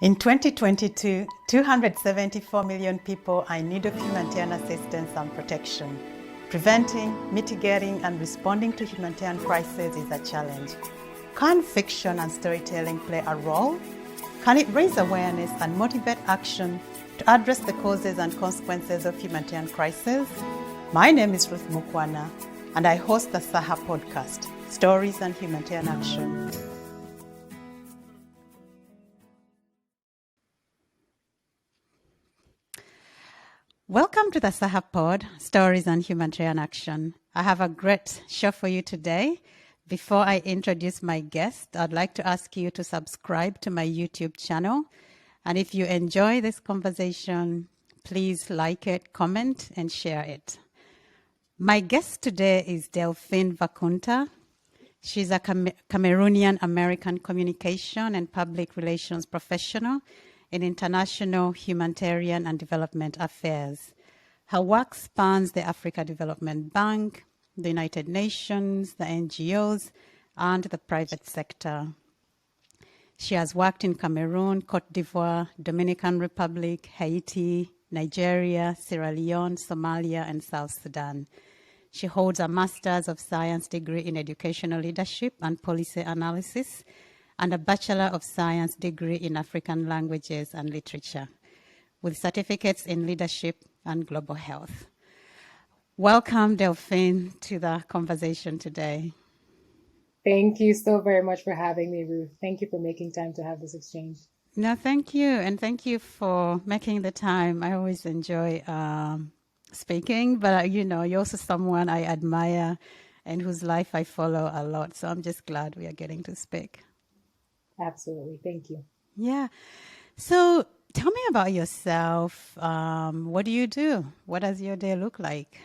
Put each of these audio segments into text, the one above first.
In 2022, 274 million people are in need of humanitarian assistance and protection. Preventing, mitigating, and responding to humanitarian crises is a challenge. Can fiction and storytelling play a role? Can it raise awareness and motivate action to address the causes and consequences of humanitarian crises? My name is Ruth Mukwana, and I host the SAHA podcast, Stories and Humanitarian Action. Welcome to the SAHA Pod, Stories and Humanitarian Action. I have a great show for you today. Before I introduce my guest, I'd like to ask you to subscribe to my YouTube channel. And if you enjoy this conversation, please like it, comment, and share it. My guest today is Delphine Vakunta. She's a Cameroonian-American communication and public relations professional in international humanitarian and development affairs. Her work spans the Africa Development Bank, the United Nations, the NGOs, and the private sector. She has worked in Cameroon, Cote d'Ivoire, Dominican Republic, Haiti, Nigeria, Sierra Leone, Somalia, and South Sudan. She holds a Master's of Science degree in Educational Leadership and Policy Analysis and a Bachelor of Science degree in African Languages and Literature, with certificates in Leadership and Global Health. Welcome, Delphine, to the conversation today. Thank you so very much for having me, Ruth. Thank you for making time to have this exchange. No, thank you. And thank you for making the time. I always enjoy speaking, but you're also someone I admire and whose life I follow a lot. So I'm just glad we are getting to speak. Absolutely. Thank you. Yeah. So tell me about yourself. What do you do? What does your day look like?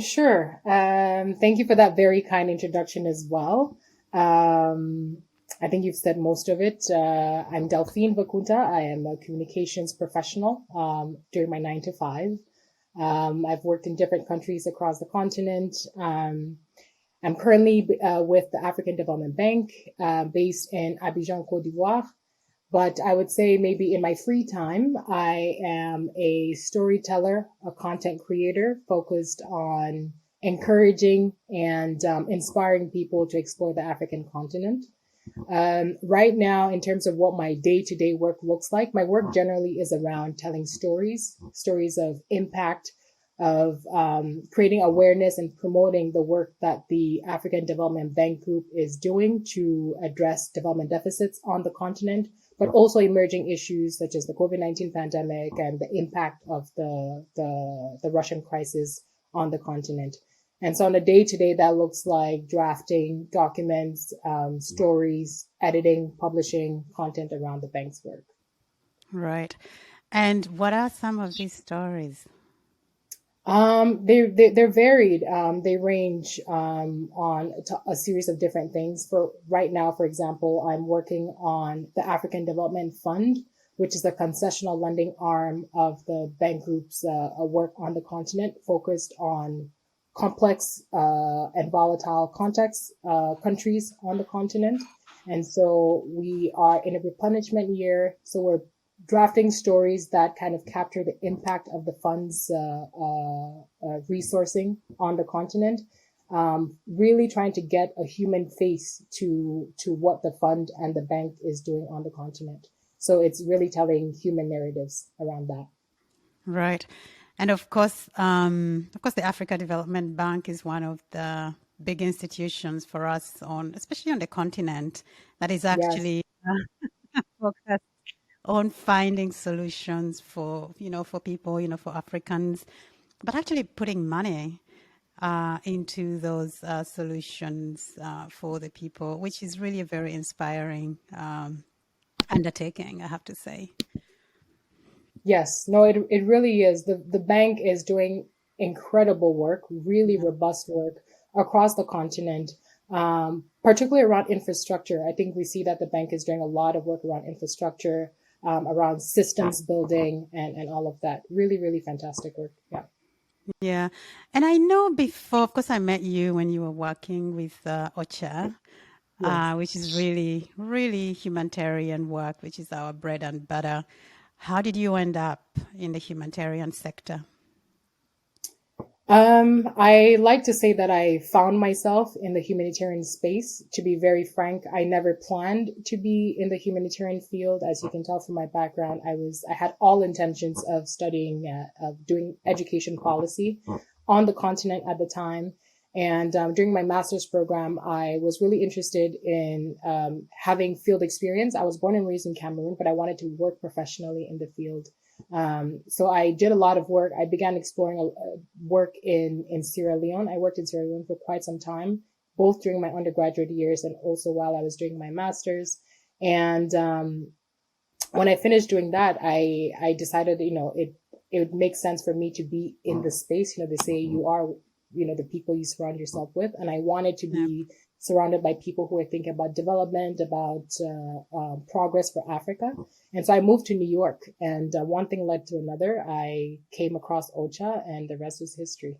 Sure. Thank you for that very kind introduction as well. I think you've said most of it. I'm Delphine Vakunta. I am a communications professional during my 9 to 5. I've worked in different countries across the continent. I'm currently with the African Development Bank based in Abidjan, Cote d'Ivoire. But I would say maybe in my free time, I am a storyteller, a content creator focused on encouraging and inspiring people to explore the African continent. Right now, in terms of what my day-to-day work looks like, my work generally is around telling stories of impact, of creating awareness and promoting the work that the African Development Bank Group is doing to address development deficits on the continent, but also emerging issues such as the COVID-19 pandemic and the impact of the Russian crisis on the continent. And so on a day-to-day, that looks like drafting documents, stories, editing, publishing content around the bank's work. Right. And what are some of these stories? They're varied. They range on a series of different things. For right now, for example, I'm working on the African Development Fund, which is a concessional lending arm of the bank group's work on the continent, focused on complex and volatile contexts, countries on the continent. And so we are in a replenishment year. So we're drafting stories that kind of capture the impact of the fund's resourcing on the continent, really trying to get a human face to what the fund and the bank is doing on the continent. So it's really telling human narratives around that. Right. And of course, the Africa Development Bank is one of the big institutions for us especially on the continent, that is actually focused on finding solutions for people, for Africans, but actually putting money into those solutions for the people, which is really a very inspiring undertaking, I have to say. Yes, no, it really is. The bank is doing incredible work, really robust work across the continent, particularly around infrastructure. I think we see that the bank is doing a lot of work around infrastructure, around systems building and all of that. Really, really fantastic work. Yeah. Yeah. And I know before, of course, I met you when you were working with OCHA. Yes. which is really, really humanitarian work, which is our bread and butter. How did you end up in the humanitarian sector? I like to say that I found myself in the humanitarian space. To be very frank, I never planned to be in the humanitarian field. As you can tell from my background, I had all intentions of studying, of doing education policy on the continent at the time. And during my master's program, I was really interested in having field experience. I was born and raised in Cameroon, but I wanted to work professionally in the field. So I did a lot of work. I began exploring work in Sierra Leone. I worked in Sierra Leone for quite some time, both during my undergraduate years and also while I was doing my master's. And when I finished doing that, I decided, it would make sense for me to be in the space. They say you are, the people you surround yourself with. And I wanted to Yeah. be surrounded by people who are thinking about development, about progress for Africa. And so I moved to New York, and one thing led to another. I came across OCHA, and the rest was history.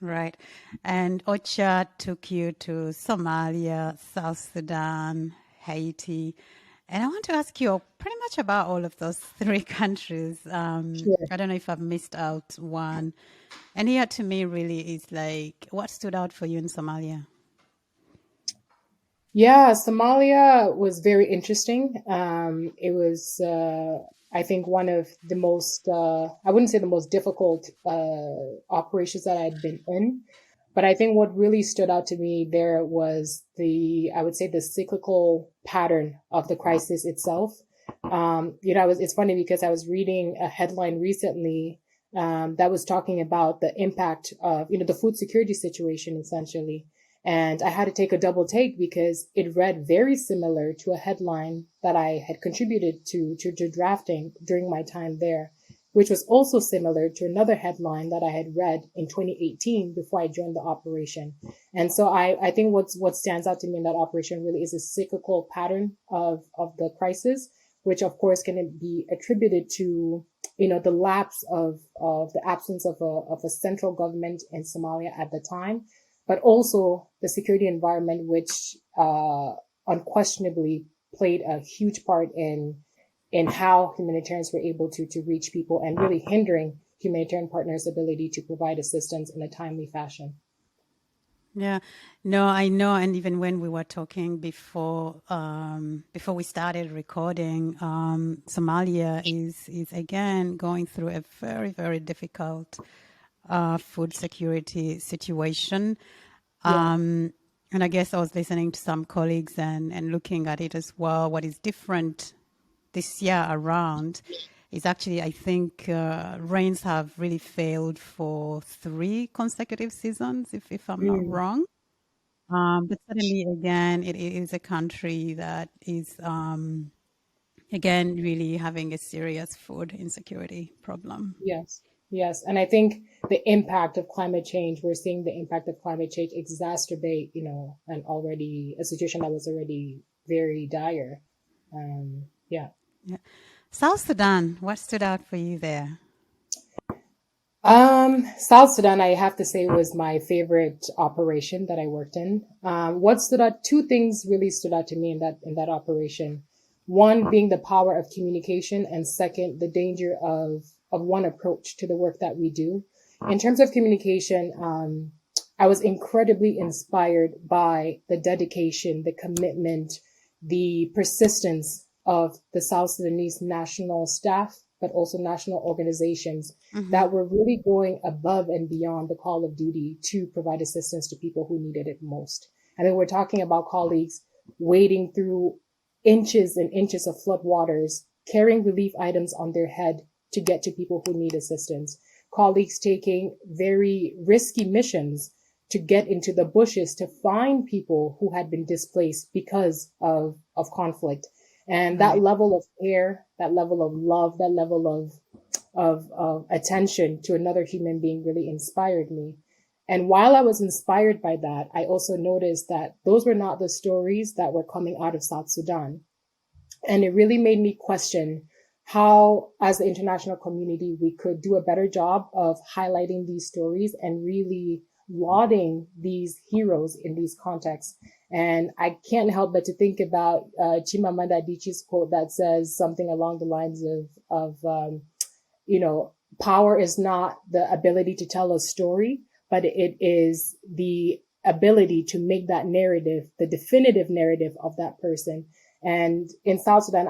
Right. And OCHA took you to Somalia, South Sudan, Haiti. And I want to ask you pretty much about all of those three countries. Sure. I don't know if I've missed out one. And here to me really is like, what stood out for you in Somalia? Yeah, Somalia was very interesting. It was, I think, one of the most, I wouldn't say the most difficult operations that I'd been in, but I think what really stood out to me there was I would say, the cyclical pattern of the crisis itself. It's funny because I was reading a headline recently that was talking about the impact of, the food security situation, essentially. And I had to take a double take because it read very similar to a headline that I had contributed to drafting during my time there, which was also similar to another headline that I had read in 2018 before I joined the operation. And so I think what stands out to me in that operation really is a cyclical pattern of the crisis, which of course can be attributed to, the lapse of the absence of a central government in Somalia at the time, but also the security environment, which unquestionably played a huge part in how humanitarians were able to reach people and really hindering humanitarian partners' ability to provide assistance in a timely fashion. Yeah, no, I know. And even when we were talking before we started recording, Somalia is again going through a very, very difficult food security situation. Yeah. And I guess I was listening to some colleagues and looking at it as well. What is different this year around is actually, I think, rains have really failed for 3 consecutive seasons, if I'm not Mm, wrong. But suddenly, again, it is a country that is, again, really having a serious food insecurity problem. yes. Yes. And I think the impact of climate change, we're seeing the impact of climate change exacerbate, an already a situation that was already very dire. Yeah. Yeah. South Sudan, what stood out for you there? South Sudan, I have to say, was my favorite operation that I worked in. What stood out, two things really stood out to me in that operation. One being the power of communication, and second, the danger of one approach to the work that we do. In terms of communication, I was incredibly inspired by the dedication, the commitment, the persistence of the South Sudanese national staff, but also national organizations Hmm. that were really going above and beyond the call of duty to provide assistance to people who needed it most. I mean, we're talking about colleagues wading through inches and inches of flood waters, carrying relief items on their head to get to people who need assistance. Colleagues taking very risky missions to get into the bushes to find people who had been displaced because of conflict. And that Right. level of care, that level of love, that level of attention to another human being really inspired me. And while I was inspired by that, I also noticed that those were not the stories that were coming out of South Sudan. And it really made me question how, as the international community, we could do a better job of highlighting these stories and really lauding these heroes in these contexts. And I can't help but to think about Chimamanda Adichie's quote that says something along the lines of you know, power is not the ability to tell a story, but it is the ability to make that narrative, the definitive narrative of that person. And in South Sudan,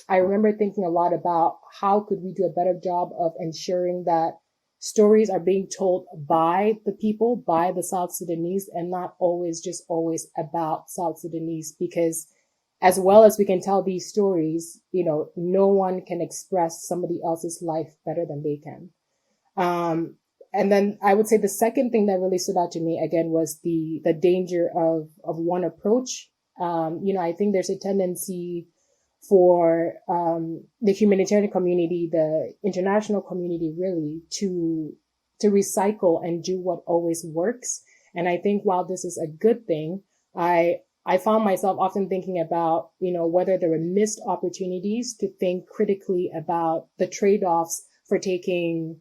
I remember thinking a lot about how could we do a better job of ensuring that stories are being told by the people, by the South Sudanese, and not always just always about South Sudanese, because as well as we can tell these stories, you know, no one can express somebody else's life better than they can. And then I would say the second thing that really stood out to me again was the danger of one approach. You know, I think there's a tendency for the humanitarian community, the international community, really to recycle and do what always works. And I think while this is a good thing, I found myself often thinking about, you know, whether there were missed opportunities to think critically about the trade-offs for taking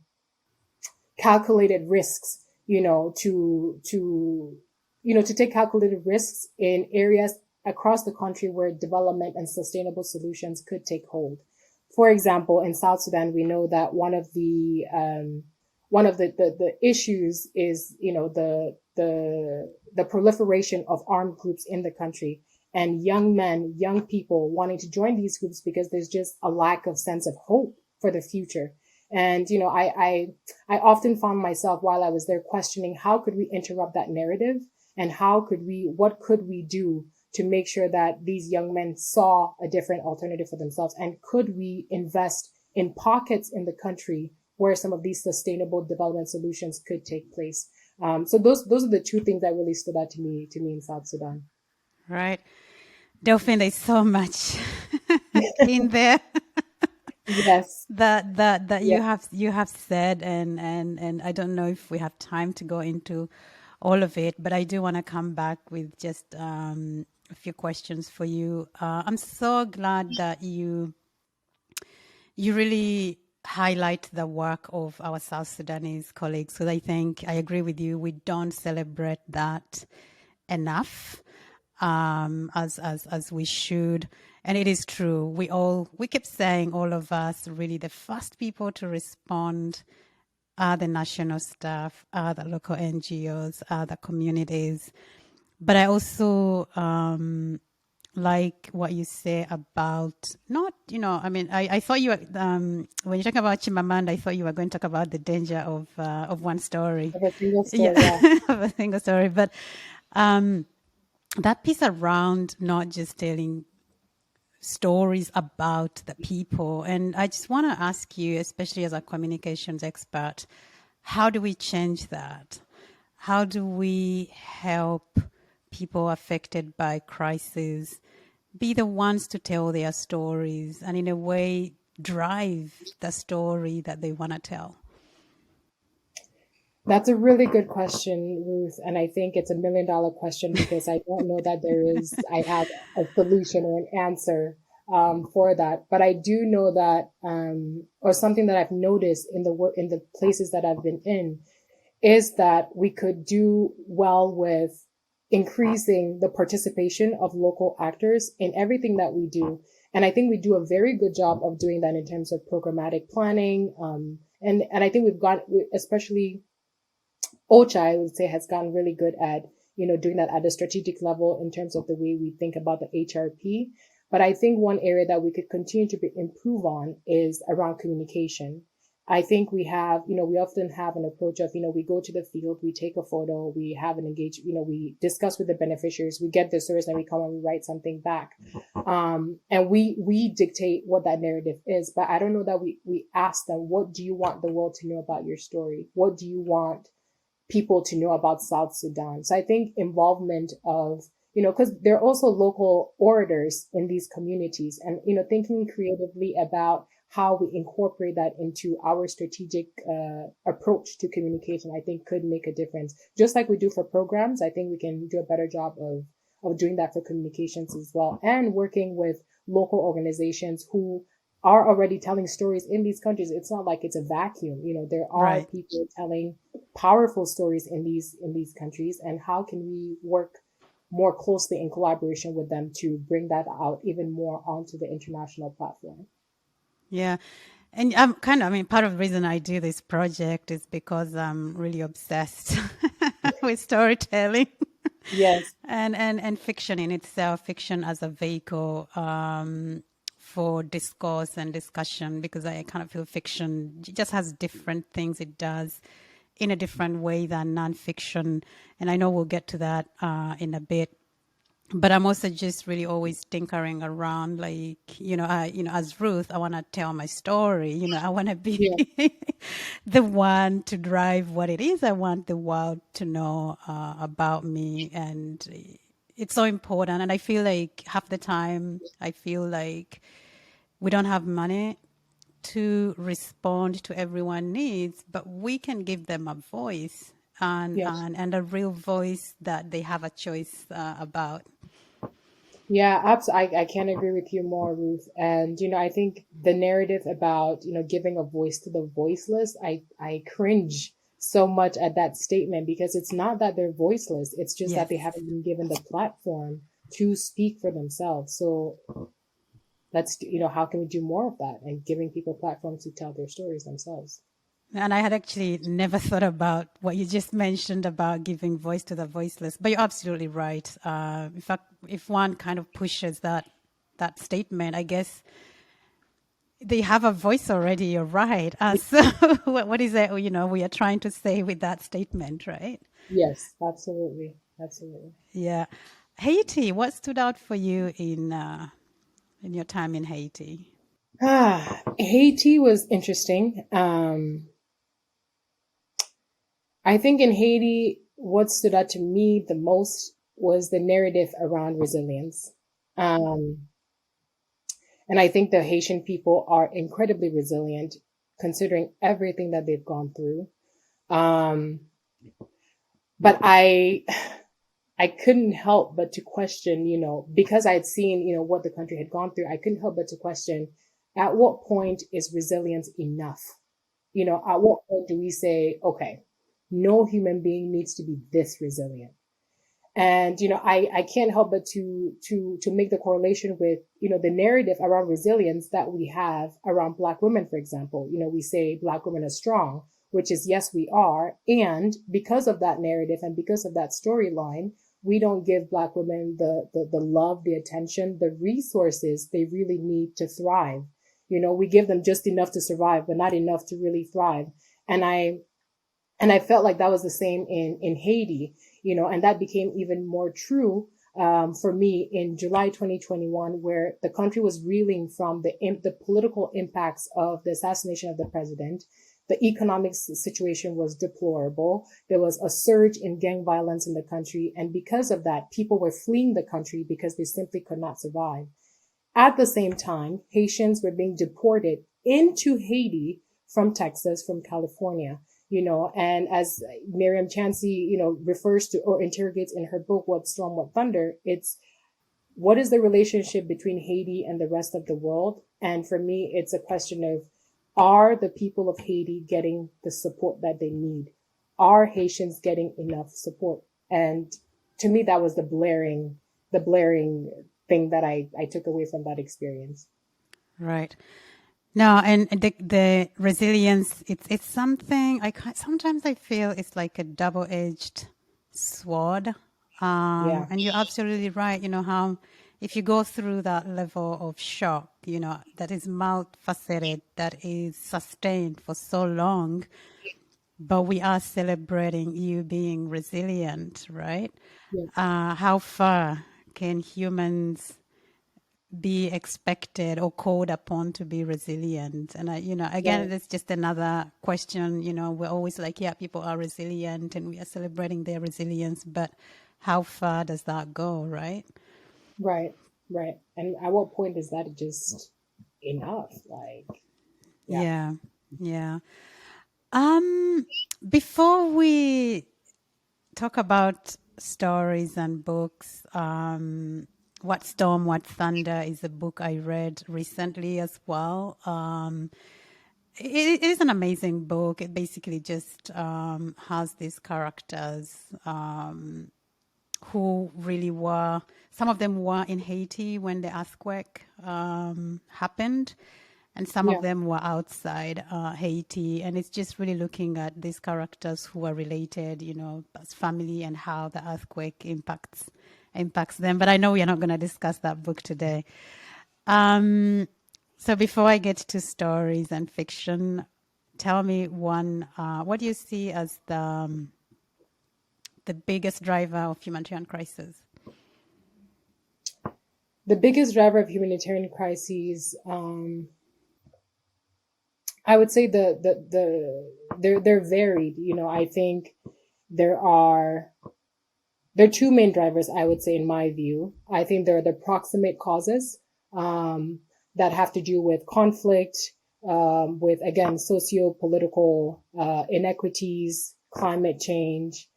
calculated risks, you know, to take calculated risks in areas across the country where development and sustainable solutions could take hold. For example, in South Sudan, we know that one of the issues is, you know, the proliferation of armed groups in the country, and young men, young people wanting to join these groups because there's just a lack of sense of hope for the future. And, you know, I often found myself while I was there questioning how could we interrupt that narrative, and what could we do to make sure that these young men saw a different alternative for themselves? And could we invest in pockets in the country where some of these sustainable development solutions could take place? So those are the two things that really stood out to me in South Sudan. Right. Delphine, there's so much in there Yes. that Yeah. you have said, and I don't know if we have time to go into all of it, but I do want to come back with just a few questions for you. I'm so glad that you really highlight the work of our South Sudanese colleagues, because I think I agree with you. We don't celebrate that enough as we should. And it is true. We keep saying, all of us, really the first people to respond are the national staff, are the local NGOs, are the communities. But I also like what you say about not, you know, I mean, I thought you were, when you talk about Chimamanda, I thought you were going to talk about the danger of one story. Of a single Yeah, story, yeah. of a single story. But that piece around not just telling stories about the people. And I just want to ask you, especially as a communications expert, how do we change that? How do we help people affected by crisis be the ones to tell their stories and in a way drive the story that they want to tell? That's a really good question, Ruth. And I think it's $1 million question, because I don't know that I have a solution or an answer for that. But I do know that, or something that I've noticed in in the places that I've been in, is that we could do well with increasing the participation of local actors in everything that we do. And I think we do a very good job of doing that in terms of programmatic planning. And I think especially OCHA, I would say, has gotten really good at, you know, doing that at a strategic level in terms of the way we think about the HRP. But I think one area that we could continue to improve on is around communication. I think we have, you know, we often have an approach of, you know, we go to the field, we take a photo, we have an engage, you know, we discuss with the beneficiaries, we get the stories, and we come and we write something back. And we dictate what that narrative is. But I don't know that we ask them, what do you want the world to know about your story? What do you want people to know about South Sudan? So I think involvement of, you know, because there are also local orators in these communities, and, you know, thinking creatively about how we incorporate that into our strategic approach to communication, I think could make a difference. Just like we do for programs, I think we can do a better job of doing that for communications as well, and working with local organizations who are already telling stories in these countries. It's not like it's a vacuum. You know, there are Right. people telling powerful stories in these countries, and how can we work more closely in collaboration with them to bring that out even more onto the international platform. Yeah. And I mean, part of the reason I do this project is because I'm really obsessed with storytelling Yes. and fiction in itself, fiction as a vehicle for discourse and discussion, because I kind of feel fiction just has different things it does in a different way than nonfiction. And I know we'll get to that in a bit. But I'm also just really always tinkering around, like, as Ruth, I want to tell my story. I want to be Yeah. the one to drive what it is I want the world to know about me. And it's so important. And I feel like half the time, I feel like we don't have money to respond to everyone's needs, but we can give them a voice and, Yes. and a real voice that they have a choice about. Yeah, I can't agree with you more, Ruth. And, I think the narrative about, giving a voice to the voiceless, I cringe so much at that statement because it's not that they're voiceless. It's just that Yes. they haven't been given the platform to speak for themselves. So let's, how can we do more of that and giving people platforms to tell their stories themselves? And I had actually never thought about what you just mentioned about giving voice to the voiceless, but you're absolutely right. In fact, if one kind of pushes that statement, I guess they have a voice already. You're right. So, what is it? We are trying to say with that statement, right? Yes, absolutely. Absolutely. Yeah. Haiti. What stood out for you in your time in Haiti? Haiti was interesting. I think in Haiti, what stood out to me the most was the narrative around resilience. Um, and I think the Haitian people are incredibly resilient considering everything that they've gone through. Um, but I couldn't help but to question, because I had seen, what the country had gone through, I couldn't help but to question at what point is resilience enough? At what point do we say, okay, no human being needs to be this resilient? And, I can't help but to make the correlation with, the narrative around resilience that we have around Black women, for example. We say Black women are strong, which is, yes, we are. And because of that narrative and because of that storyline, we don't give Black women the love, the attention, the resources they really need to thrive. We give them just enough to survive, but not enough to really thrive. And I felt like that was the same in Haiti, and that became even more true for me in July 2021, where the country was reeling from the political impacts of the assassination of the president. The economic situation was deplorable. There was a surge in gang violence in the country. And because of that, people were fleeing the country because they simply could not survive. At the same time, Haitians were being deported into Haiti from Texas, from California, and as Miriam Chansey, refers to or interrogates in her book, What Storm, What Thunder, it's what is the relationship between Haiti and the rest of the world? And for me, it's a question of, are the people of Haiti getting the support that they need? Are Haitians getting enough support? And to me, that was the blaring thing that I took away from that experience. Right. No, and the resilience, it's something sometimes I feel it's like a double-edged sword. Yeah. And you're absolutely right. How if you go through that level of shock, that is multifaceted, that is sustained for so long, but we are celebrating you being resilient, right? Yeah. How far can humans be expected or called upon to be resilient? And again, Right. it's just another question. We're always like, yeah, people are resilient and we are celebrating their resilience, but how far does that go, right? Right. Right. And at what point is that just enough? Like, yeah. Yeah, yeah. Um, Before we talk about stories and books, What Storm, What Thunder is a book I read recently as well. It is an amazing book. It basically just has these characters who really were, some of them were in Haiti when the earthquake happened, and some of Yeah. them were outside Haiti. And it's just really looking at these characters who are related, as family, and how the earthquake impacts them. But I know we are not going to discuss that book today. So before I get to stories and fiction, tell me what do you see as the biggest driver of humanitarian crisis? The biggest driver of humanitarian crises, I would say they're varied. I think there are there are two main drivers, I would say, in my view. I think there are the proximate causes that have to do with conflict, with, again, socio-political inequities, climate change.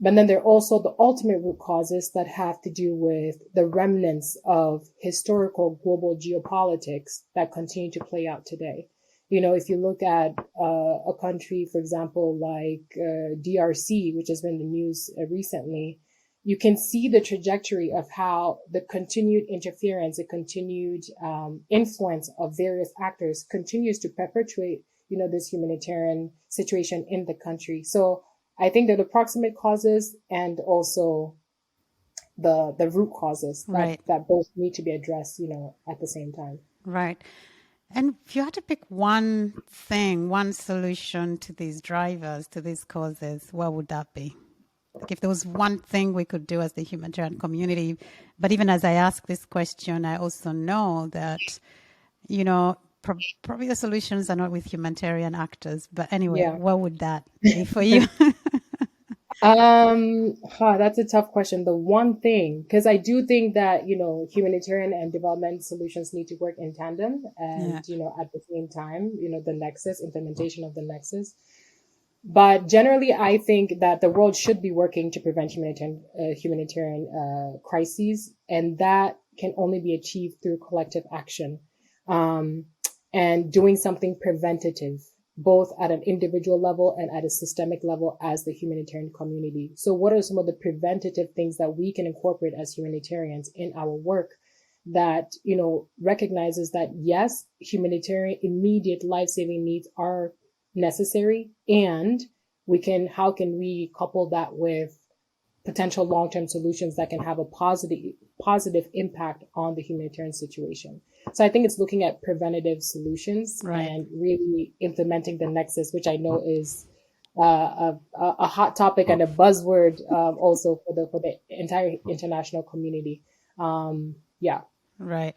But then there are also the ultimate root causes that have to do with the remnants of historical global geopolitics that continue to play out today. If you look at a country, for example, like DRC, which has been in the news recently, you can see the trajectory of how the continued interference, the continued influence of various actors continues to perpetuate, this humanitarian situation in the country. So I think they're the proximate causes and also the root causes Right, that both need to be addressed, at the same time. right. And if you had to pick one thing, one solution to these drivers, to these causes, what would that be? Like if there was one thing we could do as the humanitarian community, but even as I ask this question, I also know that, probably the solutions are not with humanitarian actors. But anyway, Yeah. what would that be for you? That's a tough question. The one thing, because I do think that, humanitarian and development solutions need to work in tandem Yeah, and, at the same time, the implementation of the nexus. But generally, I think that the world should be working to prevent humanitarian crises, and that can only be achieved through collective action, um, and doing something preventative, both at an individual level and at a systemic level as the humanitarian community. So, what are some of the preventative things that we can incorporate as humanitarians in our work that recognizes that yes, humanitarian immediate life-saving needs are necessary, and how can we couple that with potential long-term solutions that can have a positive impact on the humanitarian situation. So I think it's looking at preventative solutions right. and really implementing the nexus, which I know is a hot topic and a buzzword, also for the entire international community. Yeah. Right.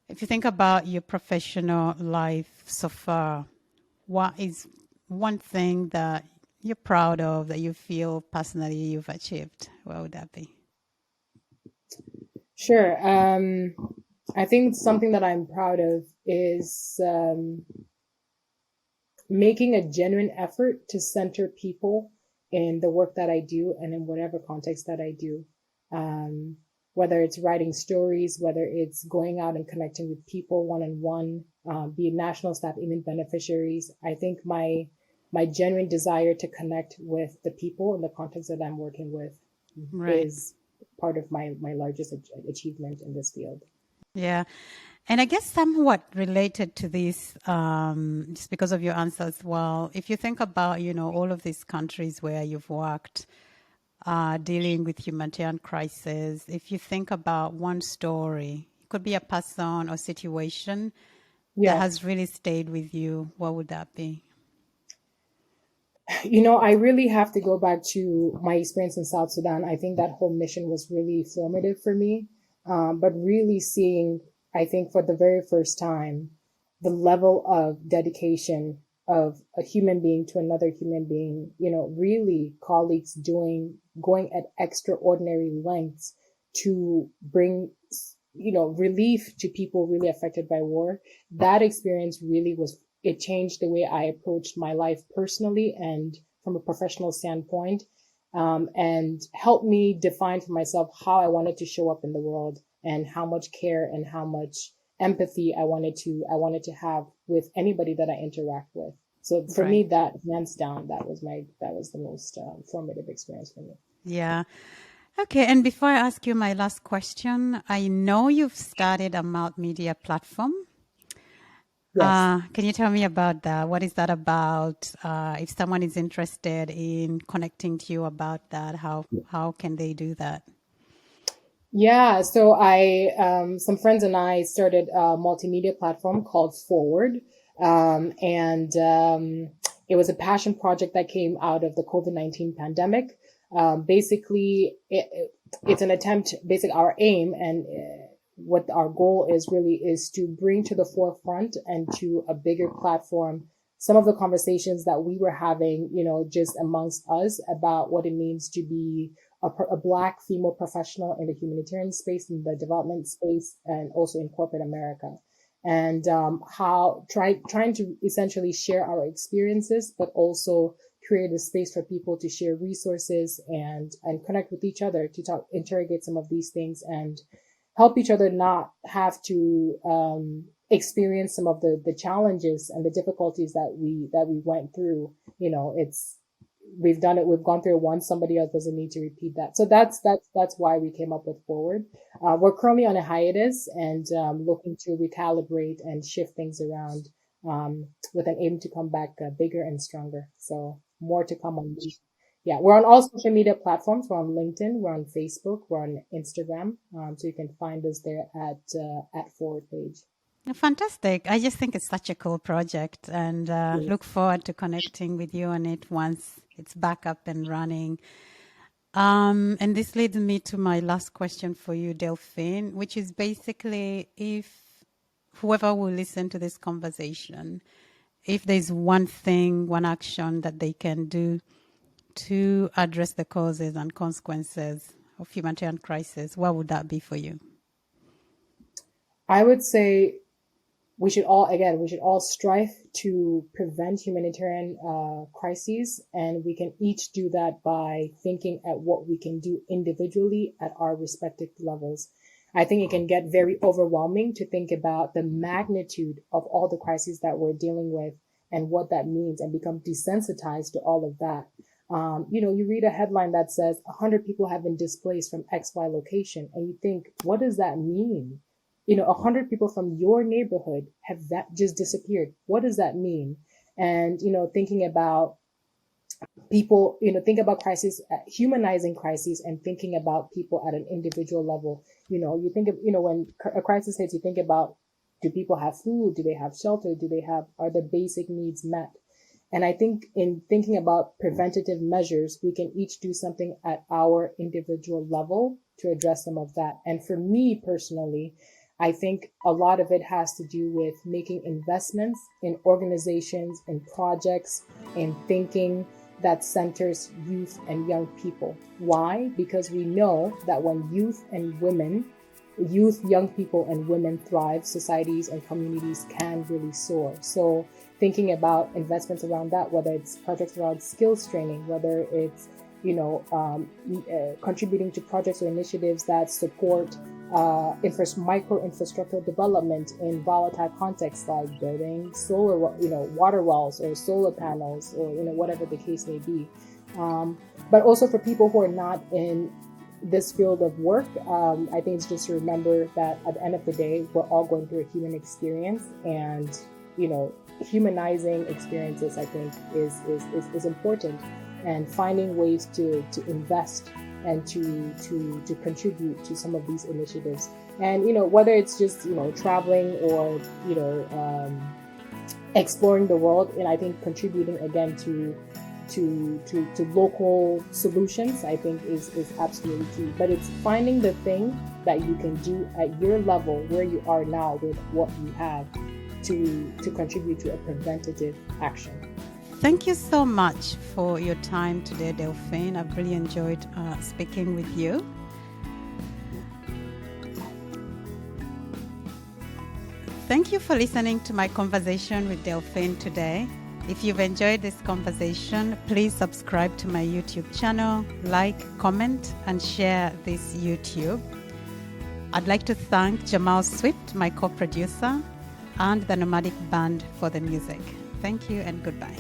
If you think about your professional life so far, what is one thing that you're proud of that you feel personally you've achieved? What would that be? Sure. I think something that I'm proud of is making a genuine effort to center people in the work that I do and in whatever context that I do. Um, whether it's writing stories, whether it's going out and connecting with people one on one, be it national staff, even beneficiaries. I think my genuine desire to connect with the people in the context that I'm working with Right. is part of my largest achievement in this field. Yeah. And I guess somewhat related to this, just because of your answer as well, if you think about, all of these countries where you've worked, dealing with humanitarian crisis, if you think about one story, it could be a person or situation that Yeah. has really stayed with you, what would that be? I really have to go back to my experience in South Sudan. I think that whole mission was really formative for me. But really seeing, I think for the very first time, the level of dedication of a human being to another human being, really colleagues going at extraordinary lengths to bring, relief to people really affected by war. That experience really it changed the way I approached my life personally and from a professional standpoint, and helped me define for myself how I wanted to show up in the world and how much care and how much empathy I wanted to have with anybody that I interact with. So for Right. me, that hands down, that was the most formative experience for me. Yeah. Okay, and before I ask you my last question, I know you've started a multimedia platform. Yes. Can you tell me about that? What is that about? If someone is interested in connecting to you about that, how can they do that? Yeah, so I some friends and I started a multimedia platform called Forward, and it was a passion project that came out of the COVID-19 pandemic. Basically, it's an attempt. Basically, our aim and what our goal is really is to bring to the forefront and to a bigger platform some of the conversations that we were having, just amongst us about what it means to be a Black female professional in the humanitarian space, in the development space, and also in corporate America. And how trying to essentially share our experiences, but also create a space for people to share resources and connect with each other to interrogate some of these things and help each other not have to experience some of the challenges and the difficulties that we went through. It's we've done it, we've gone through it once, somebody else doesn't need to repeat that. So that's why we came up with Forward. We're currently on a hiatus and looking to recalibrate and shift things around, with an aim to come back bigger and stronger. So more to come on these. Yeah, we're on all social media platforms. We're on LinkedIn, we're on Facebook, we're on Instagram. So you can find us there at Forward page. Fantastic. I just think it's such a cool project and Yeah. look forward to connecting with you on it once it's back up and running. And this leads me to my last question for you, Delphine, which is basically if whoever will listen to this conversation, if there's one thing, one action that they can do to address the causes and consequences of humanitarian crisis, what would that be for you? I would say we should all strive to prevent humanitarian crises, and we can each do that by thinking at what we can do individually at our respective levels. I think it can get very overwhelming to think about the magnitude of all the crises that we're dealing with and what that means, and become desensitized to all of that. You read a headline that says 100 people have been displaced from XY location, and you think, what does that mean? 100 people from your neighborhood have that just disappeared. What does that mean? And, thinking about people, think about crisis, humanizing crises and thinking about people at an individual level. You think of, when a crisis hits, you think about, do people have food? Do they have shelter? Are their basic needs met? And I think in thinking about preventative measures, we can each do something at our individual level to address some of that. And for me personally, I think a lot of it has to do with making investments in organizations, in projects, in thinking that centers youth and young people. Why? Because we know that when youth, young people, and women thrive, societies and communities can really soar. So thinking about investments around that, whether it's projects around skills training, whether it's contributing to projects or initiatives that support micro infrastructure development in volatile contexts, like building solar, water wells or solar panels, or whatever the case may be. But also for people who are not in this field of work, I think it's just to remember that at the end of the day, we're all going through a human experience, and humanizing experiences, I think, is important, and finding ways to invest and to contribute to some of these initiatives. And whether it's just traveling or exploring the world, and I think contributing again to local solutions, I think is absolutely key. But it's finding the thing that you can do at your level, where you are now, with what you have, to contribute to a preventative action. Thank you so much for your time today, Delphine. I've really enjoyed speaking with you. Thank you for listening to my conversation with Delphine today. If you've enjoyed this conversation, please subscribe to my YouTube channel, like, comment, and share this YouTube. I'd like to thank Jamal Swift, my co-producer, and the Nomadic Band for the music. Thank you and goodbye.